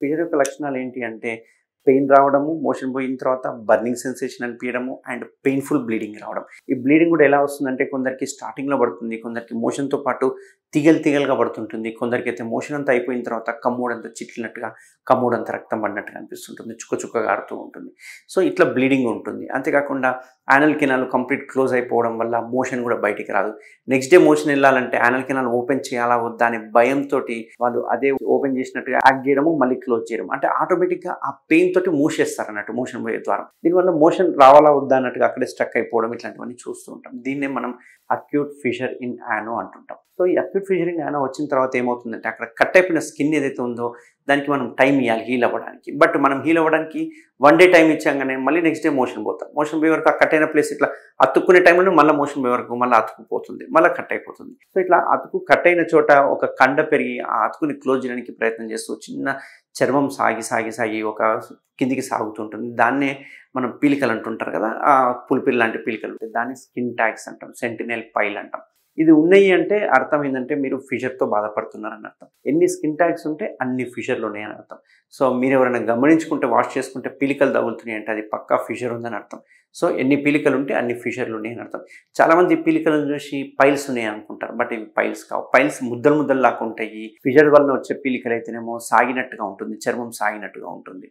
Fissure యొక్క లక్షణాలు ఏంటి అంటే పెయిన్ రావడము, మోషన్ పోయిన తర్వాత బర్నింగ్ సెన్సేషన్ అనిపించడము అండ్ పెయిన్ఫుల్ బ్లీడింగ్ రావడం. ఈ బ్లీడింగ్ కూడా ఎలా వస్తుందంటే కొందరికి స్టార్టింగ్‌లో పడుతుంది. కొందరికి మోషన్‌తో పాటు తీగలుగా పడుతుంటుంది. కొందరికైతే మోషన్ అంతా అయిపోయిన తర్వాత కమ్మోడంతా చిట్లినట్టుగా, కమ్మోడంతా రక్తం పడినట్టుగా అనిపిస్తుంటుంది. చుక్కగా కారుతూ ఉంటుంది. సో, ఇట్లా బ్లీడింగ్ ఉంటుంది. అంతేకాకుండా యానల్ కెనాల్ కంప్లీట్ క్లోజ్ అయిపోవడం వల్ల మోషన్ కూడా బయటికి రాదు. నెక్స్ట్ డే మోషన్ వెళ్ళాలంటే యానల్ కెనాల్ ఓపెన్ చేయాలా వద్దా అనే భయంతోటి వాళ్ళు అదే ఓపెన్ చేసినట్టుగా యాక్ట్ చేయడము, మళ్ళీ క్లోజ్ చేయడం. అంటే ఆటోమేటిక్‌గా ఆ పెయిన్ తోటి మూసేస్తారన్నట్టు మోషన్ పోయే ద్వారం. దీనివల్ల మోషన్ రావాలా వద్దా అన్నట్టుగా అక్కడే స్ట్రక్ అయిపోవడం ఇట్లాంటివన్నీ చూస్తూ ఉంటాం. దీన్నే మనం అక్యూట్ ఫిషర్ ఇన్ యానో అంటుంటాం. సో, ఈ అక్యూట్ ఫిషర్ ఇన్ యానో వచ్చిన తర్వాత ఏమవుతుందంటే అక్కడ కట్ అయిపోయిన స్కిన్ ఏదైతే ఉందో దానికి మనం టైం ఇవ్వాలి హీల్ అవ్వడానికి. బట్ మనం హీల్ అవ్వడానికి 1 డే టైం ఇచ్చాగానే మళ్ళీ నెక్స్ట్ డే మోషన్ పోతాం. మోషన్ పోయే వరకు ఆ కట్ అయిన ప్లేస్ ఇట్లా అతుక్కునే టైంలో మళ్ళీ మోషన్ పోయే వరకు మళ్ళీ అతుక్కుపోతుంది. మళ్ళీ కట్ అయిపోతుంది. సో, ఇట్లా కట్ అయిన చోట ఒక కండ పెరిగి ఆ అతుకుని క్లోజ్ చేయడానికి ప్రయత్నం చేస్తూ చిన్న చర్మం సాగి ఒక కిందికి సాగుతుంటుంది. దాన్నే మనం పీలికలు అంటుంటారు కదా! పులిపిల్ లాంటి పీలికలు ఉంటాయి. దాన్ని స్కిన్ ట్యాగ్స్ అంటాం. సెంటినెల్ పైల్ అంటాం. ఇది ఉన్నాయి అంటే అర్థం ఏంటంటే మీరు ఫిషర్‌తో బాధపడుతున్నారని అర్థం. ఎన్ని స్కిన్ ట్యాగ్స్ ఉంటే అన్ని ఫిషర్‌లు ఉన్నాయని అర్థం. సో, మీరు ఎవరైనా గమనించుకుంటే వాష్ చేసుకుంటే పీలికలు తగులుతున్నాయి అంటే అది పక్కా ఫిషర్ ఉందని అర్థం. సో, ఎన్ని పీలికలు ఉంటే అన్ని ఫిషర్‌లు ఉన్నాయని అర్థం. చాలామంది పీలికలను చూసి పైల్స్ ఉన్నాయి అనుకుంటారు. బట్ ఇవి పైల్స్ కావు. పైల్స్ ముద్దలు ముద్దల్లాగా ఉంటాయి. ఫిషర్ వలన వచ్చే పీలికలు అయితేనేమో సాగినట్టుగా ఉంటుంది. చర్మం సాగినట్టుగా ఉంటుంది.